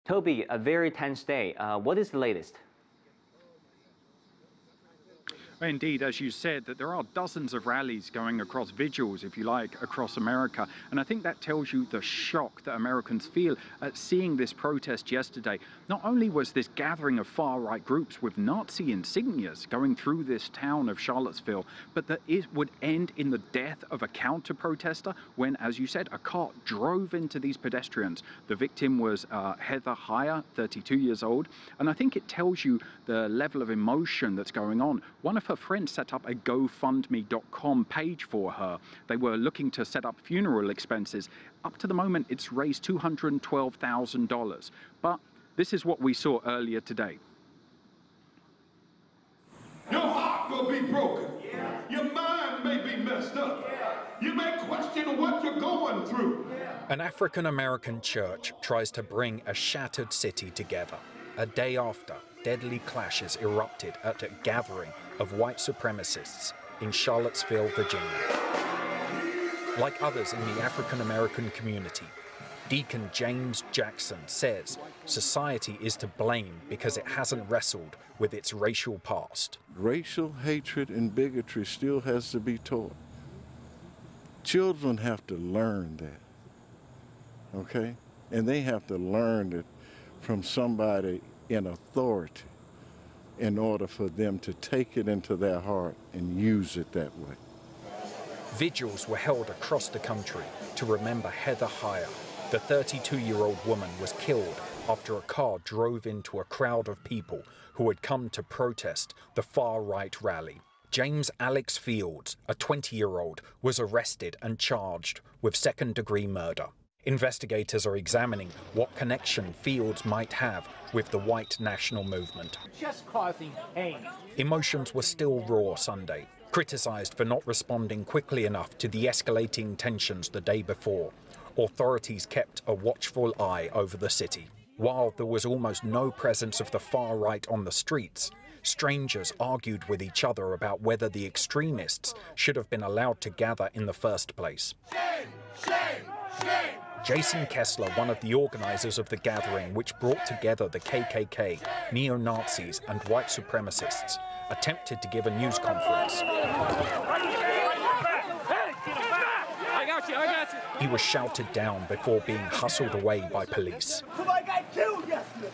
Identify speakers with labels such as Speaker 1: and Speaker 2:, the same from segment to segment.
Speaker 1: Toby, a very tense day. What is the latest?
Speaker 2: Indeed, as you said, that there are dozens of rallies going across, vigils, if you like, across America. And I think that tells you the shock that Americans feel at seeing this protest yesterday. Not only was this gathering of far-right groups with Nazi insignias going through this town of Charlottesville, but that it would end in the death of a counter-protester when, as you said, a car drove into these pedestrians. The victim was Heather Heyer, 32 years old. And I think it tells you the level of emotion that's going on. One of her friends set up a GoFundMe.com page for her. They were looking to set up funeral expenses. Up to the moment, it's raised $212,000. But this is what we saw earlier today.
Speaker 3: Your heart will be broken. Yeah. Your mind may be messed up. Yeah. You may question what you're going through.
Speaker 4: Yeah. An African-American church tries to bring a shattered city together. A day after, deadly clashes erupted at a gathering of white supremacists in Charlottesville, Virginia. Like others in the African-American community, Deacon James Jackson says society is to blame because it hasn't wrestled with its racial past.
Speaker 5: Racial hatred and bigotry still has to be taught. Children have to learn that, okay? And they have to learn it from somebody in authority in order for them to take it into their heart and use it that way.
Speaker 4: Vigils were held across the country to remember Heather Heyer. The 32-year-old woman was killed after a car drove into a crowd of people who had come to protest the far-right rally. James Alex Fields, a 20-year-old, was arrested and charged with second-degree murder. Investigators are examining what connection Fields might have with the white national movement.
Speaker 6: Just causing pain.
Speaker 4: Emotions were still raw Sunday, criticized for not responding quickly enough to the escalating tensions the day before. Authorities kept a watchful eye over the city. While there was almost no presence of the far right on the streets, strangers argued with each other about whether the extremists should have been allowed to gather in the first place.
Speaker 3: Shame! Shame! Shame!
Speaker 4: Jason Kessler, one of the organizers of the gathering which brought together the KKK, neo-Nazis and white supremacists, attempted to give a news conference.
Speaker 6: I got you.
Speaker 4: He was shouted down before being hustled away by police.
Speaker 7: Somebody got killed yesterday.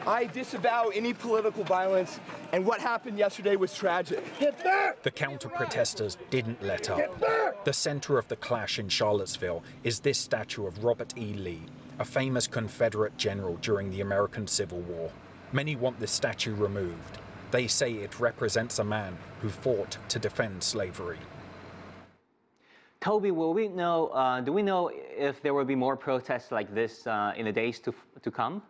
Speaker 7: I disavow any political violence, and what happened yesterday was tragic.
Speaker 6: Get back!
Speaker 4: The counter-protesters didn't let up. The center of the clash in Charlottesville is this statue of Robert E. Lee, a famous Confederate general during the American Civil War. Many want this statue removed. They say it represents a man who fought to defend slavery.
Speaker 1: Toby, will we know, do we know if there will be more protests like this in the days to come?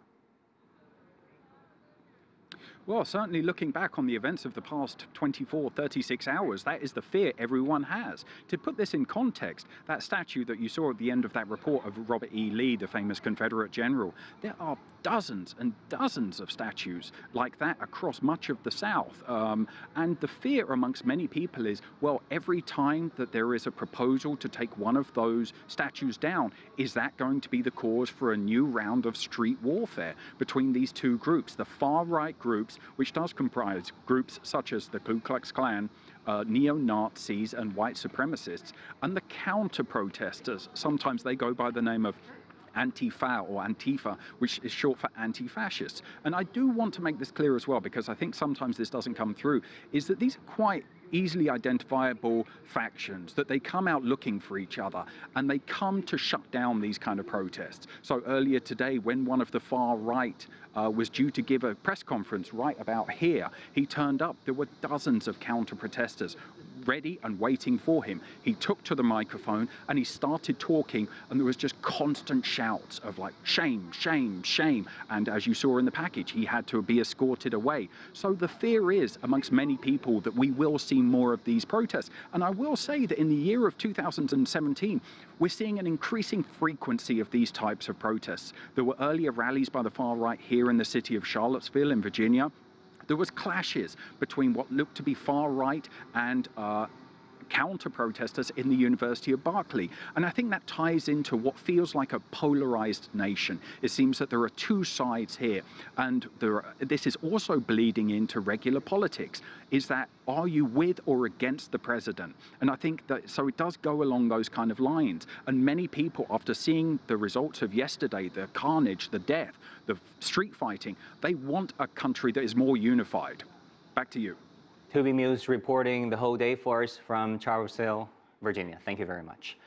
Speaker 2: Well, certainly looking back on the events of the past 24, 36 hours, that is the fear everyone has. To put this in context, that statue that you saw at the end of that report of Robert E. Lee, the famous Confederate general, there are dozens and dozens of statues like that across much of the South. And the fear amongst many people is, well, every time that there is a proposal to take one of those statues down, is that going to be the cause for a new round of street warfare between these two groups, the far-right groups, which does comprise groups such as the Ku Klux Klan, neo-Nazis and white supremacists, and the counter-protesters. Sometimes they go by the name of Antifa or Antifa, which is short for anti-fascists. And I do want to make this clear as well, because I think sometimes this doesn't come through, is that these are quite easily identifiable factions, that they come out looking for each other and they come to shut down these kind of protests. So earlier today, when one of the far right was due to give a press conference right about here, he turned up. There were dozens of counter-protesters ready and waiting for him. He took to the microphone and he started talking, and there was just constant shouts of like, shame, shame, shame. And as you saw in the package, he had to be escorted away. So the fear is amongst many people that we will see more of these protests. And I will say that in the year of 2017, we're seeing an increasing frequency of these types of protests. There were earlier rallies by the far right here in the city of Charlottesville in Virginia. There was clashes between what looked to be far right and counter-protesters in the University of Berkeley. And I think that ties into what feels like a polarized nation. It seems that there are two sides here, and this is also bleeding into regular politics. Is that, are you with or against the president? And I think that, so it does go along those kind of lines. And many people, after seeing the results of yesterday, the carnage, the death, the street fighting, they want a country that is more unified. Back to you.
Speaker 1: Toby Muse reporting the whole day for us from Charlottesville, Virginia. Thank you very much.